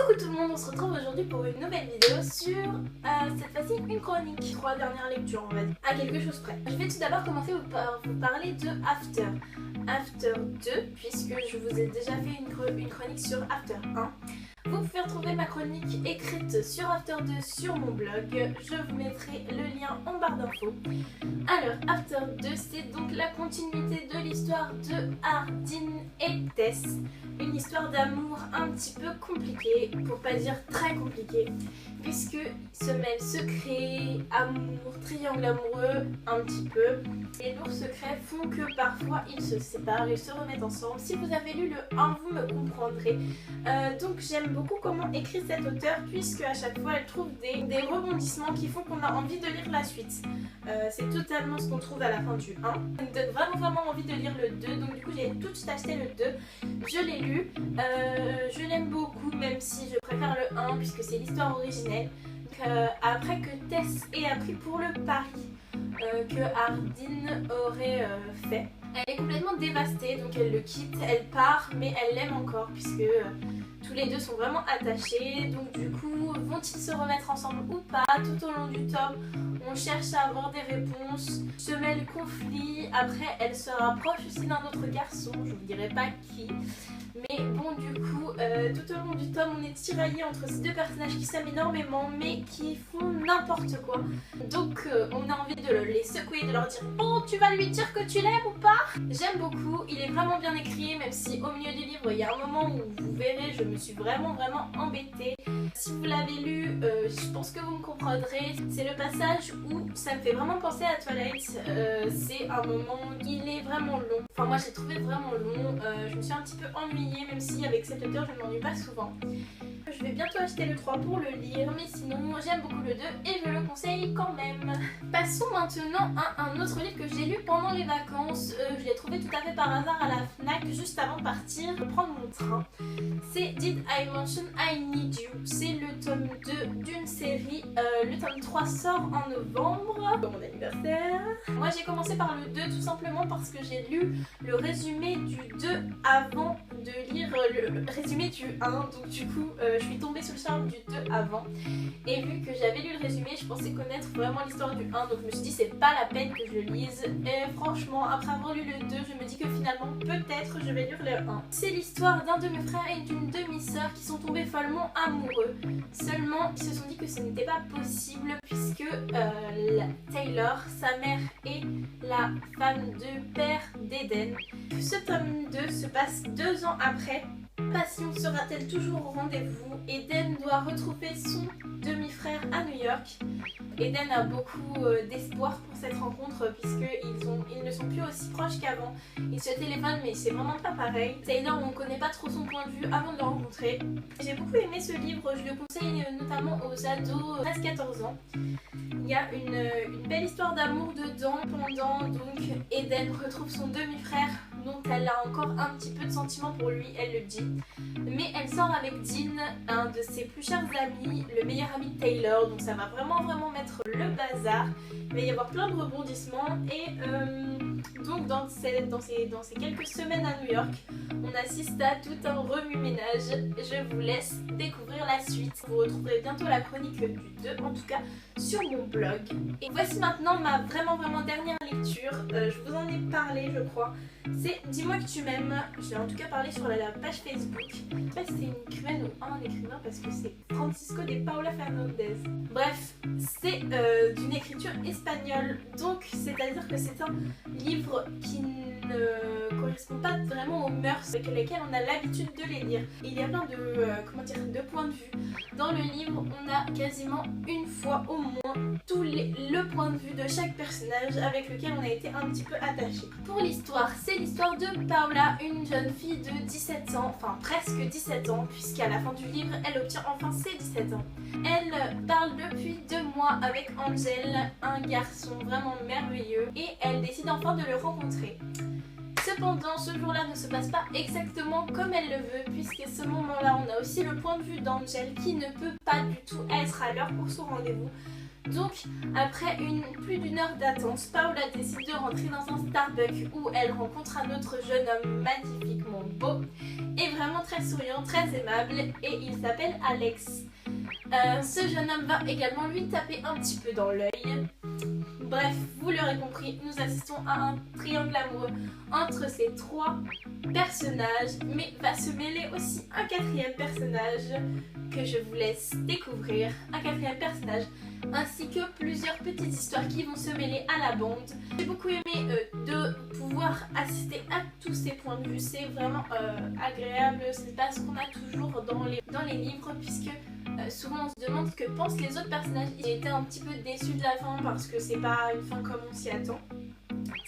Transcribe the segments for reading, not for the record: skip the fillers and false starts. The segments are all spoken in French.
Coucou tout le monde, on se retrouve aujourd'hui pour une nouvelle vidéo sur cette fois-ci une chronique. 3 dernières lectures on va dire, à quelque chose près. Je vais tout d'abord commencer par vous parler de After. After 2, puisque je vous ai déjà fait une chronique sur After 1. Vous pouvez retrouver ma chronique écrite sur After 2 sur mon blog. Je vous mettrai le lien en barre d'infos. Alors, After 2, c'est donc la continuité de l'histoire de Ardyn et Tess. Une histoire d'amour un petit peu compliquée, pour pas dire très compliquée, puisque se mêlent secrets, amour, triangle amoureux, un petit peu. Les lourds secrets font que parfois ils se séparent et se remettent ensemble. Si vous avez lu le 1, vous me comprendrez. Donc j'aime beaucoup comment écrit cet auteur, puisque à chaque fois elle trouve des rebondissements qui font qu'on a envie de lire la suite. C'est totalement ce qu'on trouve à la fin du 1. Ça me donne vraiment envie de lire le 2, donc du coup j'ai tout de suite acheté le 2. Je l'ai lu, je l'aime beaucoup, même si je préfère le 1 puisque c'est l'histoire originelle. Après que Tess ait appris pour le pari que Ardyn aurait fait, elle est complètement dévastée, donc elle le quitte, elle part, mais elle l'aime encore puisque tous les deux sont vraiment attachés. Donc du coup, vont-ils se remettre ensemble ou pas? Tout au long du tome, on cherche à avoir des réponses, se mêle le conflit. Après, elle se rapproche aussi d'un autre garçon, je vous dirai pas qui. Mais bon, du coup, tout au long du tome, on est tiraillé entre ces deux personnages qui s'aiment énormément, mais qui font n'importe quoi. Donc, on a envie de les secouer, de leur dire « Oh, tu vas lui dire que tu l'aimes ou pas ?» J'aime beaucoup, il est vraiment bien écrit, même si au milieu du livre, il y a un moment où vous verrez, je me suis vraiment embêtée. Si vous l'avez lu, je pense que vous me comprendrez. C'est le passage où ça me fait vraiment penser à Twilight. C'est un moment, il est vraiment long. Enfin, moi, j'ai trouvé vraiment long. Je me suis un petit peu ennuyée, même si avec cet auteur, je ne m'ennuie pas souvent. Je vais bientôt acheter le 3 pour le lire, mais sinon j'aime beaucoup le 2 et je le conseille quand même. Passons maintenant à un autre livre que j'ai lu pendant les vacances. Je l'ai trouvé tout à fait par hasard à la FNAC juste avant de partir prendre mon train. C'est Did I Mention I Need You. C'est le tome 2 d'une série. Le tome 3 sort en novembre, pour mon anniversaire. Moi j'ai commencé par le 2 tout simplement parce que j'ai lu le résumé du 2 avant de lire le résumé du 1. Donc du coup je suis tombée sous le charme du 2 avant, et vu que j'avais lu le résumé, je pensais connaître vraiment l'histoire du 1, donc je me suis dit c'est pas la peine que je le lise. Et franchement, après avoir lu le 2, je me dis que finalement peut-être je vais lire le 1. C'est l'histoire d'un demi-frère et d'une demi-sœur qui sont tombés follement amoureux. Seulement, ils se sont dit que ce n'était pas possible puisque Taylor, sa mère, est la femme de père d'Eden. Ce tome 2 se passe 2 ans après. Passion sera-t-elle toujours au rendez-vous? Eden doit retrouver son demi-frère à New York. Eden a beaucoup d'espoir pour cette rencontre puisqu'ils ne sont plus aussi proches qu'avant. Ils se téléphonent mais c'est vraiment pas pareil. Taylor, on ne connaît pas trop son point de vue avant de le rencontrer. J'ai beaucoup aimé ce livre, je le conseille notamment aux ados 13-14 ans. Il y a une belle histoire d'amour dedans. Pendant donc Eden retrouve son demi-frère dont elle a encore un petit peu de sentiment pour lui, elle le dit. Mais elle sort avec Dean, un de ses plus chers amis, le meilleur ami de Taylor, donc ça va vraiment mettre le bazar. Il va y avoir plein de rebondissements et donc dans ces quelques semaines à New York, on assiste à tout un remue-ménage. Je vous laisse découvrir la suite. Vous retrouverez bientôt la chronique du 2, en tout cas sur mon blog. Et voici maintenant ma vraiment dernière lecture. Je vous en ai parlé, je crois. C'est Dis-moi que tu m'aimes. J'ai en tout cas parlé sur la page Facebook. Je sais pas si c'est une écrivaine ou un écrivain parce que c'est Francisco de Paula Fernandez. Bref, c'est d'une écriture espagnole. Donc, c'est-à-dire que c'est un livre qui ne correspond pas vraiment aux mœurs avec lesquelles on a l'habitude de les lire. Il y a plein de points de vue. Dans le livre, on a quasiment une fois au moins le point de vue de chaque personnage avec lequel on a été un petit peu attaché. Pour l'histoire, c'est l'histoire de Paula, une jeune fille de 17 ans, enfin presque 17 ans, puisqu'à la fin du livre, elle obtient enfin ses 17 ans. Elle parle depuis 2 mois avec Angel, un garçon vraiment merveilleux, et elle décide enfin de le rencontrer. Cependant, ce jour-là ne se passe pas exactement comme elle le veut, puisqu'à ce moment-là, on a aussi le point de vue d'Angel qui ne peut pas du tout être à l'heure pour son rendez-vous. Donc, après plus d'une heure d'attente, Paula décide de rentrer dans un Starbucks où elle rencontre un autre jeune homme magnifiquement beau et vraiment très très souriant, très aimable et il s'appelle Alex. Ce jeune homme va également lui taper un petit peu dans l'œil. Bref, vous l'aurez compris, nous assistons à un triangle amoureux entre ces trois personnages, mais va se mêler aussi un quatrième personnage que je vous laisse découvrir, un quatrième personnage, ainsi que plusieurs petites histoires qui vont se mêler à la bande. J'ai beaucoup aimé de pouvoir assister à tous ces points de vue, c'est vraiment agréable, c'est pas ce qu'on a toujours dans les livres, puisque souvent on se demande ce que pensent les autres personnages. J'ai été un petit peu déçue de la fin parce que c'est pas une fin comme on s'y attend.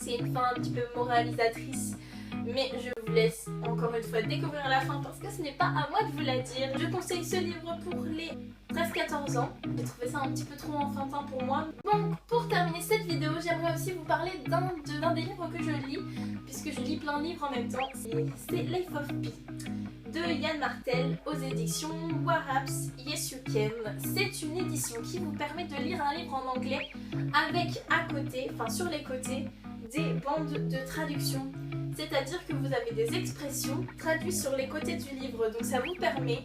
C'est une fin un petit peu moralisatrice. Mais je vous laisse encore une fois découvrir la fin parce que ce n'est pas à moi de vous la dire. Je conseille ce livre pour les 13-14 ans. J'ai trouvé ça un petit peu trop enfantin pour moi. Donc pour terminer cette vidéo, j'aimerais aussi vous parler d'un des livres que je lis, puisque je lis plein de livres en même temps. C'est Life of Pi de Yann Martel aux éditions Warap's Yes You Can. C'est une édition qui vous permet de lire un livre en anglais avec à côté, enfin sur les côtés, des bandes de traduction. C'est-à-dire que vous avez des expressions traduites sur les côtés du livre. Donc ça vous permet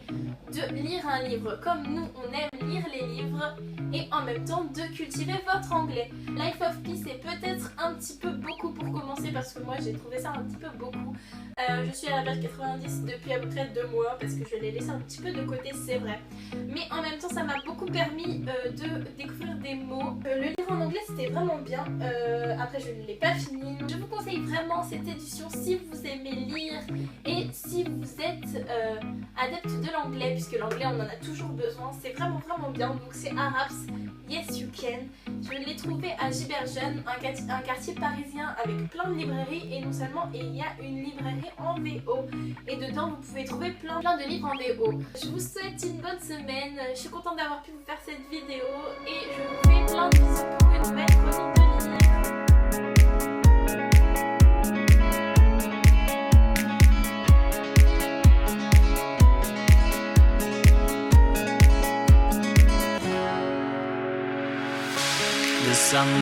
de lire un livre comme nous, on aime lire les livres, et en même temps de cultiver votre anglais. Life of Pi, c'est peut-être un petit peu beaucoup pour commencer parce que moi j'ai trouvé ça un petit peu beaucoup. Je suis à la page 90 depuis à peu près 2 mois parce que je l'ai laissé un petit peu de côté, c'est vrai. Mais en même temps ça m'a beaucoup permis de découvrir des mots. Le livre en anglais c'était vraiment bien. Après je ne l'ai pas fini. Je vous conseille vraiment cette édition si vous aimez lire et si vous êtes adepte de l'anglais, puisque l'anglais on en a toujours besoin. C'est vraiment bien. Donc c'est Warap's Yes You Can. Je l'ai trouvé à Giberjeune, un quartier parisien avec plein de librairies, et non seulement il y a une librairie en VO et dedans vous pouvez trouver plein de livres en VO. Je vous souhaite une bonne semaine, je suis contente d'avoir pu vous faire cette vidéo et je vous fais plein de bisous pour une nouvelle chronique de livres. The sun